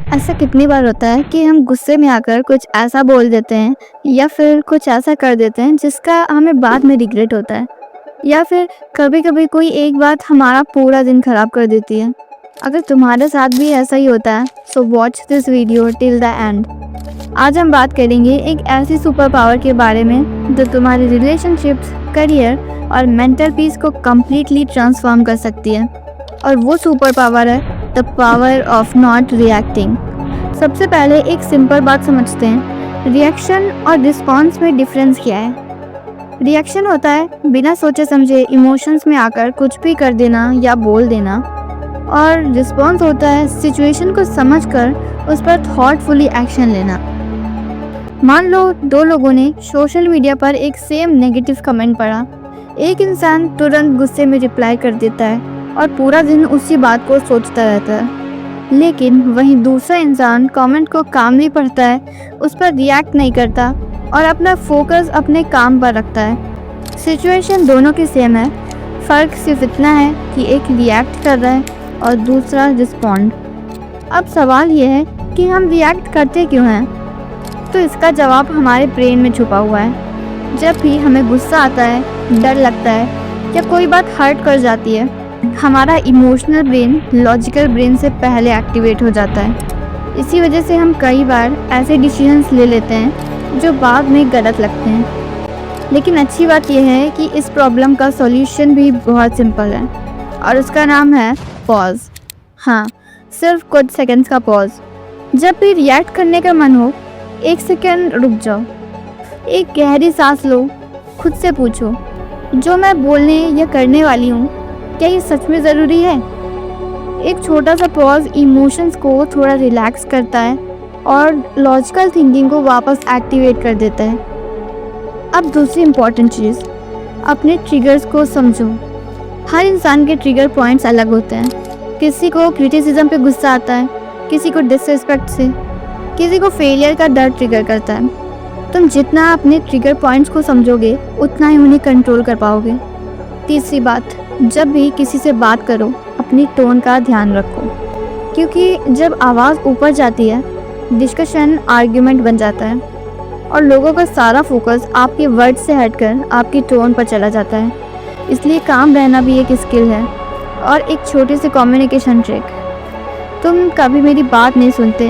ऐसा कितनी बार होता है कि हम गुस्से में आकर कुछ ऐसा बोल देते हैं या फिर कुछ ऐसा कर देते हैं जिसका हमें बाद में रिग्रेट होता है, या फिर कभी कभी कोई एक बात हमारा पूरा दिन खराब कर देती है। अगर तुम्हारे साथ भी ऐसा ही होता है so watch this video till the end. आज हम बात करेंगे एक ऐसी सुपर पावर के बारे में जो तुम्हारी रिलेशनशिप्स, करियर और मेंटल पीस को कम्प्लीटली ट्रांसफॉर्म कर सकती है। और वो सुपर पावर है the power of not reacting. सबसे पहले एक सिंपल बात समझते हैं, रिएक्शन और रिस्पॉन्स में डिफरेंस क्या है। रिएक्शन होता है बिना सोचे समझे इमोशंस में आकर कुछ भी कर देना या बोल देना, और रिस्पॉन्स होता है सिचुएशन को समझकर उस पर थॉटफुली एक्शन लेना। मान लो दो लोगों ने सोशल मीडिया पर एक सेम नेगेटिव कमेंट पढ़ा। एक इंसान तुरंत गुस्से में रिप्लाई कर देता है और पूरा दिन उसी बात को सोचता रहता है, लेकिन वहीं दूसरा इंसान कमेंट को कामली पढ़ता है, उस पर रिएक्ट नहीं करता और अपना फोकस अपने काम पर रखता है। सिचुएशन दोनों की सेम है, फ़र्क सिर्फ इतना है कि एक रिएक्ट कर रहा है और दूसरा रिस्पॉन्ड। अब सवाल यह है कि हम रिएक्ट करते क्यों हैं? तो इसका जवाब हमारे ब्रेन में छुपा हुआ है। जब भी हमें गुस्सा आता है, डर लगता है या कोई बात हर्ट कर जाती है, हमारा इमोशनल ब्रेन लॉजिकल ब्रेन से पहले एक्टिवेट हो जाता है। इसी वजह से हम कई बार ऐसे डिसीजंस ले लेते हैं जो बाद में गलत लगते हैं। लेकिन अच्छी बात यह है कि इस प्रॉब्लम का सॉल्यूशन भी बहुत सिंपल है और उसका नाम है पॉज। हाँ, सिर्फ कुछ सेकंड्स का पॉज। जब भी रिएक्ट करने का मन हो, एक सेकंड रुक जाओ, एक गहरी सांस लो, खुद से पूछो, जो मैं बोलने या करने वाली हूँ क्या ये सच में ज़रूरी है? एक छोटा सा पॉज इमोशंस को थोड़ा रिलैक्स करता है और लॉजिकल थिंकिंग को वापस एक्टिवेट कर देता है। अब दूसरी इम्पॉर्टेंट चीज़, अपने ट्रिगर्स को समझो। हर इंसान के ट्रिगर पॉइंट्स अलग होते हैं। किसी को क्रिटिसिज्म पे गुस्सा आता है, किसी को डिसरिस्पेक्ट से, किसी को फेलियर का डर ट्रिगर करता है। तुम जितना अपने ट्रिगर पॉइंट्स को समझोगे उतना ही उन्हें कंट्रोल कर पाओगे। तीसरी बात, जब भी किसी से बात करो अपनी टोन का ध्यान रखो, क्योंकि जब आवाज़ ऊपर जाती है डिस्कशन आर्ग्यूमेंट बन जाता है और लोगों का सारा फोकस आपके वर्ड से हटकर आपकी टोन पर चला जाता है। इसलिए काम रहना भी एक स्किल है। और एक छोटी सी कम्युनिकेशन ट्रिक, तुम कभी मेरी बात नहीं सुनते,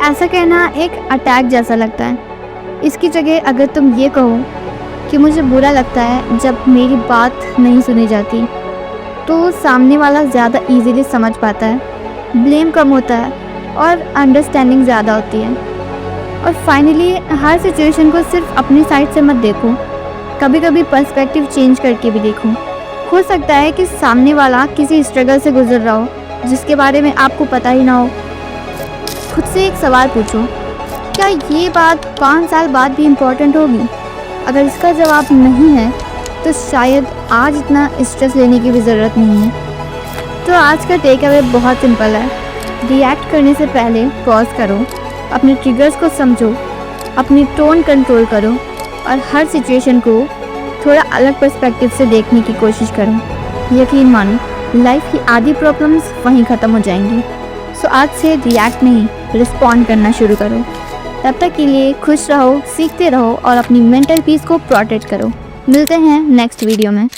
ऐसा कहना एक अटैक जैसा लगता है। इसकी जगह अगर तुम ये कहो कि मुझे बुरा लगता है जब मेरी बात नहीं सुनी जाती, तो सामने वाला ज़्यादा इजीली समझ पाता है, ब्लेम कम होता है और अंडरस्टैंडिंग ज़्यादा होती है। और फाइनली, हर सिचुएशन को सिर्फ अपनी साइड से मत देखो, कभी कभी पर्सपेक्टिव चेंज करके भी देखो। हो सकता है कि सामने वाला किसी स्ट्रगल से गुजर रहा हो जिसके बारे में आपको पता ही ना हो। खुद से एक सवाल पूछो, क्या ये बात 5 साल बाद भी इम्पोर्टेंट होगी? अगर इसका जवाब नहीं है तो शायद आज इतना स्ट्रेस लेने की भी ज़रूरत नहीं है। तो आज का टेक अवे बहुत सिंपल है, रिएक्ट करने से पहले पॉज करो, अपने ट्रिगर्स को समझो, अपनी टोन कंट्रोल करो और हर सिचुएशन को थोड़ा अलग पर्सपेक्टिव से देखने की कोशिश करो। यकीन मानो, लाइफ की आधी प्रॉब्लम्स वहीं ख़त्म हो जाएंगी। सो आज से रिएक्ट नहीं, रिस्पॉन्ड करना शुरू करो। तब तक के लिए खुश रहो, सीखते रहो और अपनी मेंटल पीस को प्रोटेक्ट करो। मिलते हैं नेक्स्ट वीडियो में।